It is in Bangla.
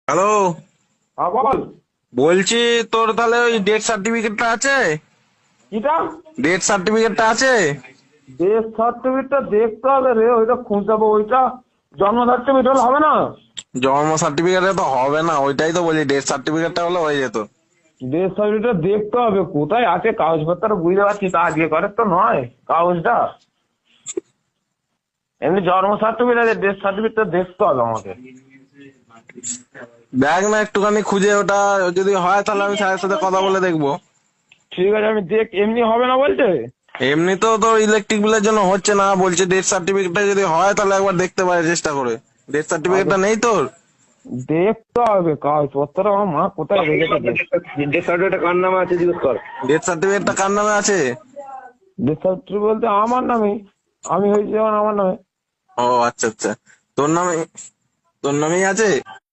হ্যালো। হ্যাঁ বল। বলছি, তোর তাহলে ওই ডেথ সার্টিফিকেটটা আছে? কিটা? ডেথ সার্টিফিকেটটা আছে? ডেথ সার্টিফিকেটটা দেখতে হবে রে, ওইটা খুঁজতে হবে। ওইটা জন্ম সার্টিফিকেট হলে হবে না? জন্ম সার্টিফিকেটে তো হবে না, ওইটাই তো বলি, ডেথ সার্টিফিকেটটা হলে হয়ে যেত। ডেথ সার্টিফিকেটটা দেখতে হবে কোথায় আছে, কাগজপত্র বুঝতে পারছি, তা আজকে করে তো নয় কাগজটা। এমনি জন্ম সার্টিফিকেট আছে, ডেথ সার্টিফিকেটটা দেখতে হবে আমাকে। দেখ না একটুখানি খুঁজে, ওটা যদি হয় তাহলে আমি স্যারের সাথে কথা বলে দেখবো। ঠিক আছে, আমি এমনি হবে না বলছে। এমনি তো তোর ইলেকট্রিক বিলের জন্য হচ্ছে না, বলছে ডেথ সার্টিফিকেটটা যদি হয় তাহলে একবার দেখতে পারে চেষ্টা করে। ডেথ আগে সার্টিফিকেটটা নেই তোর? দেখতে হবে কাগজপত্র, আমার মা কোথায় রেখেছে। ডেথ সার্টিফিকেটটা কার নামে আছে জিজ্ঞেস কর। ডেথ সার্টিফিকেটটা কার নামে আছে? ডেথ সার্টিফিকেট বলতে আমার নামেই, আমি হয়েছি যখন আমার নামে। ও আচ্ছা আচ্ছা। তোর নামে, তোর নামেই আছে?